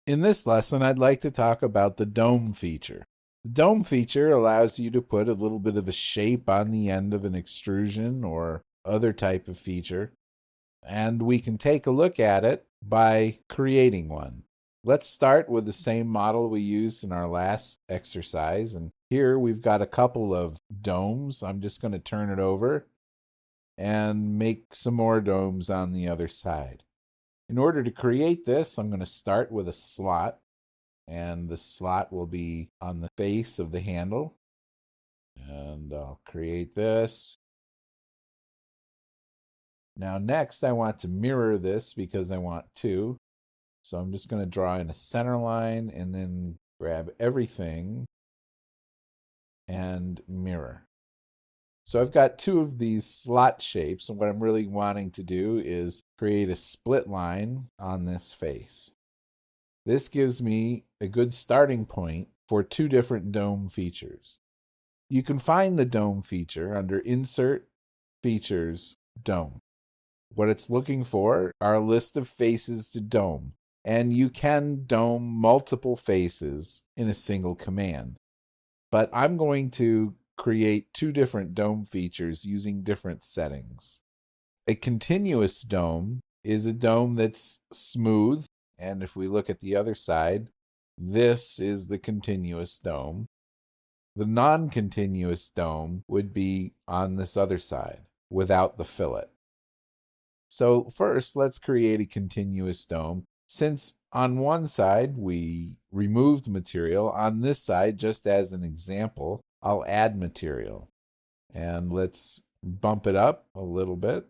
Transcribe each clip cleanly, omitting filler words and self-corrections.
In this lesson, I'd like to talk about the dome feature. The dome feature allows you to put a little bit of a shape on the end of an extrusion or other type of feature, and we can take a look at it by creating one. Let's start with the same model we used in our last exercise, and here we've got a couple of domes. I'm just going to turn it over and make some more domes on the other side. In order to create this, I'm going to start with a slot, and the slot will be on the face of the handle. And I'll create this. Now next, I want to mirror this because I want to. So I'm just going to draw in a center line and then grab everything and mirror. So I've got two of these slot shapes, and what I'm really wanting to do is create a split line on this face. This gives me a good starting point for two different dome features. You can find the dome feature under Insert, Features, Dome. What it's looking for are a list of faces to dome, and you can dome multiple faces in a single command. But I'm going to create two different dome features using different settings. A continuous dome is a dome that's smooth, and if we look at the other side, this is the continuous dome. The non-continuous dome would be on this other side without the fillet. So first, let's create a continuous dome. Since on one side we removed material, on this side, just as an example, I'll add material. And let's bump it up a little bit.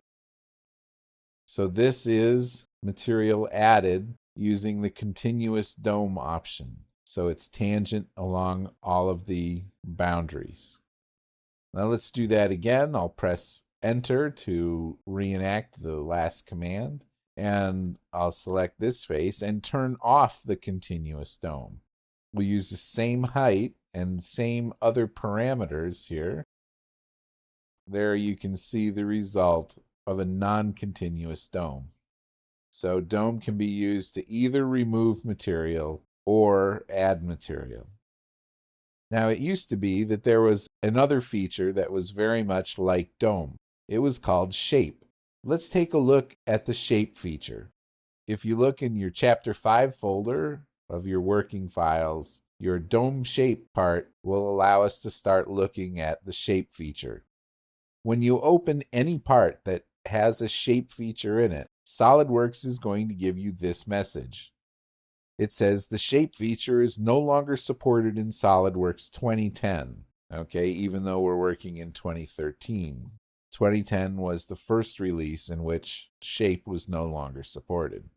So this is material added using the continuous dome option. So it's tangent along all of the boundaries. Now let's do that again. I'll press Enter to reenact the last command, and I'll select this face and turn off the continuous dome. We'll use the same height and same other parameters here. There you can see the result of a non-continuous dome. So dome can be used to either remove material or add material. Now, it used to be that there was another feature that was very much like dome. It was called shape. Let's take a look at the shape feature. If you look in your Chapter 5 folder of your working files, your dome shape part will allow us to start looking at the shape feature. When you open any part that has a shape feature in it, SOLIDWORKS is going to give you this message. It says the shape feature is no longer supported in SOLIDWORKS 2010, okay, even though we're working in 2013. 2010 was the first release in which shape was no longer supported.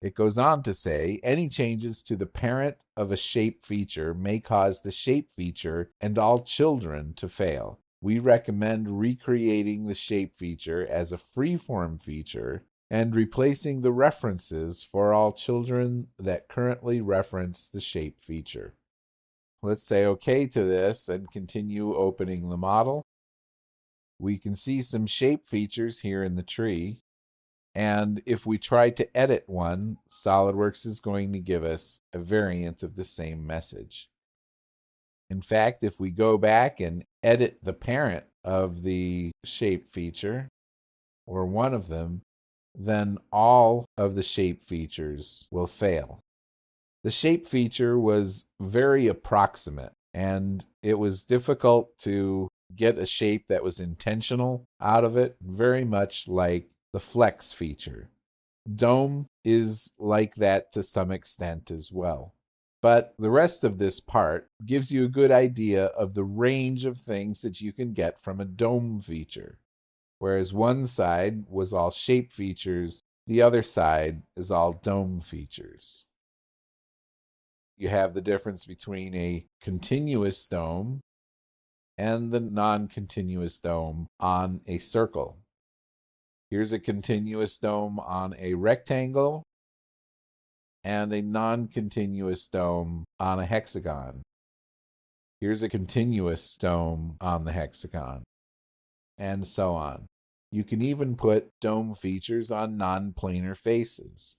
It goes on to say, any changes to the parent of a shape feature may cause the shape feature and all children to fail. We recommend recreating the shape feature as a freeform feature and replacing the references for all children that currently reference the shape feature. Let's say OK to this and continue opening the model. We can see some shape features here in the tree. And if we try to edit one, SOLIDWORKS is going to give us a variant of the same message. In fact, if we go back and edit the parent of the shape feature, or one of them, then all of the shape features will fail. The shape feature was very approximate, and it was difficult to get a shape that was intentional out of it, very much like the flex feature. Dome is like that to some extent as well. But the rest of this part gives you a good idea of the range of things that you can get from a dome feature. Whereas one side was all shape features, the other side is all dome features. You have the difference between a continuous dome and the non-continuous dome on a circle. Here's a continuous dome on a rectangle and a non-continuous dome on a hexagon. Here's a continuous dome on the hexagon, and so on. You can even put dome features on non-planar faces.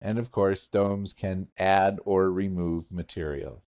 And of course, domes can add or remove material.